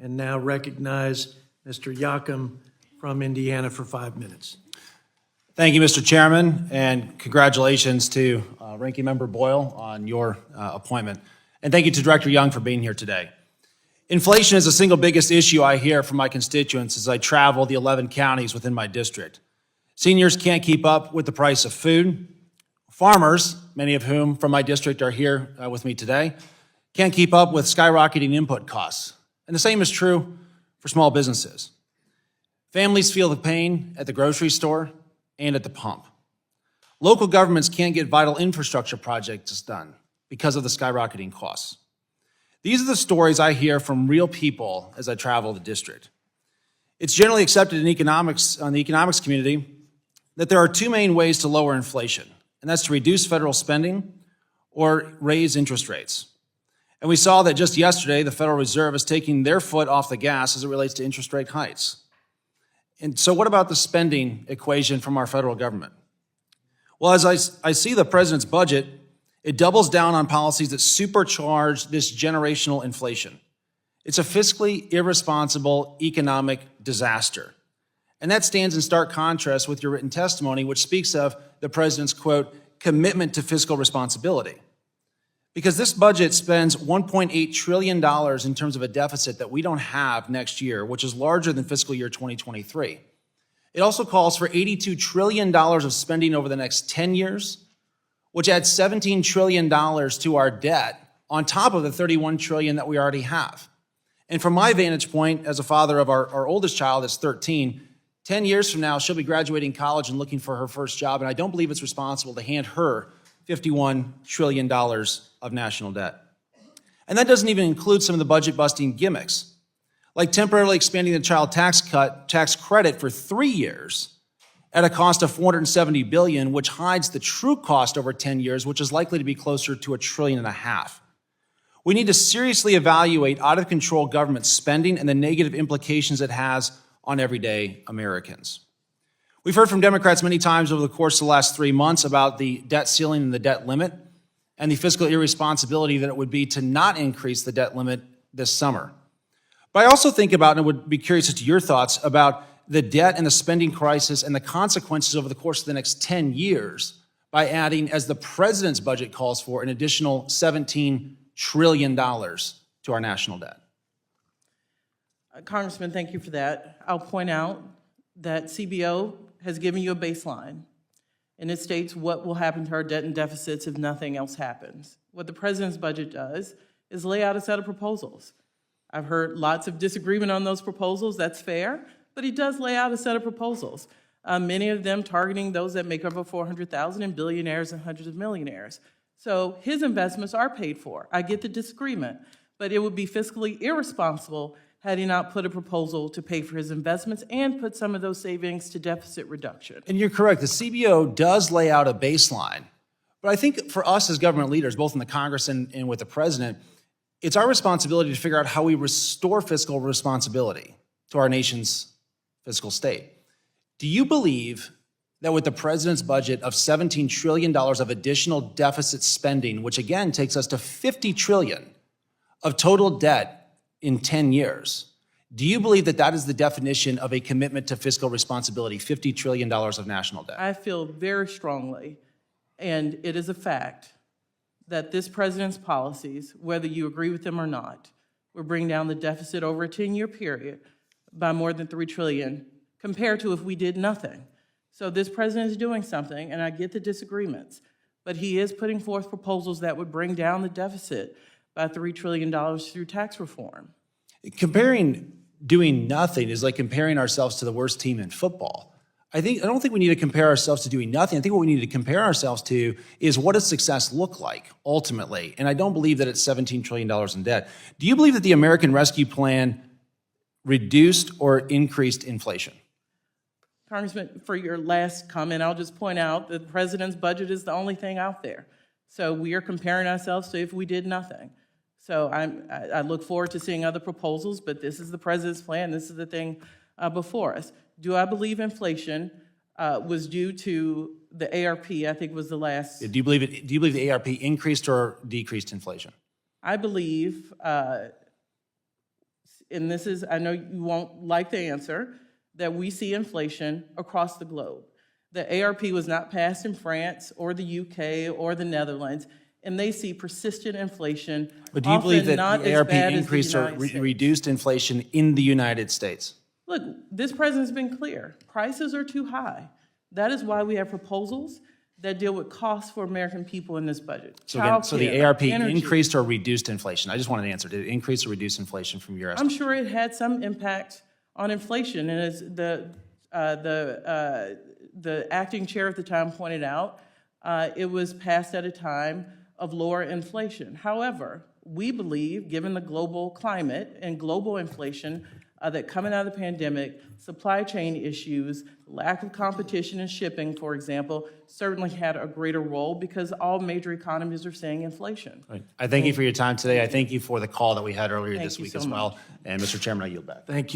And now recognize Mr. Yakym from Indiana for 5 minutes. Thank you, Mr. Chairman, and congratulations to Ranking Member Boyle on your appointment. And thank you to Director Young for being here today. Inflation is the single biggest issue I hear from my constituents as I travel the 11 counties within my district. Seniors can't keep up with the price of food. Farmers, many of whom from my district are here with me today, can't keep up with skyrocketing input costs. And the same is true for small businesses. Families feel the pain at the grocery store and at the pump. Local governments can't get vital infrastructure projects done because of the skyrocketing costs. These are the stories I hear from real people as I travel the district. It's generally accepted in the economics community that there are two main ways to lower inflation, and that's to reduce federal spending or raise interest rates. And we saw that just yesterday, the Federal Reserve is taking their foot off the gas as it relates to interest rate hikes. And so what about the spending equation from our federal government? Well, as I see the president's budget, it doubles down on policies that supercharge this generational inflation. It's a fiscally irresponsible economic disaster. And that stands in stark contrast with your written testimony, which speaks of the president's, quote, commitment to fiscal responsibility. Because this budget spends $1.8 trillion in terms of a deficit that we don't have next year, which is larger than fiscal year 2023. It also calls for $82 trillion of spending over the next 10 years, which adds $17 trillion to our debt on top of the $31 trillion that we already have. And from my vantage point, as a father of our oldest child that's 13, 10 years from now, she'll be graduating college and looking for her first job, and I don't believe it's responsible to hand her $51 trillion of national debt. And that doesn't even include some of the budget-busting gimmicks, like temporarily expanding the child tax credit for 3 years at a cost of $470 billion, which hides the true cost over 10 years, which is likely to be closer to $1.5 trillion. We need to seriously evaluate out-of-control government spending and the negative implications it has on everyday Americans. We've heard from Democrats many times over the course of the last 3 months about the debt ceiling and the debt limit and the fiscal irresponsibility that it would be to not increase the debt limit this summer. But I also think about, and I would be curious as to your thoughts, about the debt and the spending crisis and the consequences over the course of the next 10 years by adding, as the president's budget calls for, an additional $17 trillion to our national debt. Congressman, thank you for that. I'll point out that CBO has given you a baseline, and it states what will happen to our debt and deficits if nothing else happens. What the president's budget does is lay out a set of proposals. I've heard lots of disagreement on those proposals. That's fair, but he does lay out a set of proposals, many of them targeting those that make over $400,000 and billionaires and hundreds of millionaires. So his investments are paid for. I get the disagreement, but it would be fiscally irresponsible had he not put a proposal to pay for his investments and put some of those savings to deficit reduction. And you're correct, the CBO does lay out a baseline. But I think for us as government leaders, both in the Congress and with the president, it's our responsibility to figure out how we restore fiscal responsibility to our nation's fiscal state. Do you believe that with the president's budget of $17 trillion of additional deficit spending, which again takes us to $50 trillion of total debt in 10 years, do you believe that that is the definition of a commitment to fiscal responsibility, $50 trillion of national debt? I feel very strongly, and it is a fact, that this president's policies, whether you agree with them or not, will bring down the deficit over a 10-year period by more than $3 trillion compared to if we did nothing. So this president is doing something, and I get the disagreements, but he is putting forth proposals that would bring down the deficit by $3 trillion through tax reform. Comparing doing nothing is like comparing ourselves to the worst team in football. I don't think we need to compare ourselves to doing nothing. I think what we need to compare ourselves to is what does success look like ultimately? And I don't believe that it's $17 trillion in debt. Do you believe that the American Rescue Plan reduced or increased inflation? Congressman, for your last comment, I'll just point out that the president's budget is the only thing out there. So we are comparing ourselves to if we did nothing. So I look forward to seeing other proposals, but this is the president's plan. This is the thing before us. Do I believe inflation was due to the ARP? I think was the last. Do you believe the ARP increased or decreased inflation? I believe and this is, I know you won't like the answer, that we see inflation across the globe. The ARP was not passed in France or the UK or the Netherlands, and they see persistent inflation, But do you believe often that not the as ARP bad as the increased or United States. reduced inflation in the United States? Look, this president's been clear. Prices are too high. That is why we have proposals that deal with costs for American people in this budget. So again, so the Childcare, ARP energy. increased or reduced inflation? I just wanted an answer. Did it increase or reduce inflation from your I'm estimate? sure it had some impact on inflation, and as the acting chair at the time pointed out, it was passed at a time of lower inflation. However, we believe, given the global climate and global inflation, that coming out of the pandemic, supply chain issues, lack of competition in shipping, for example, certainly had a greater role because all major economies are seeing inflation. Right. I thank you for your time today. I thank you for the call that we had earlier Thank this you week so as well. And Mr. Chairman, I yield back. Thank you.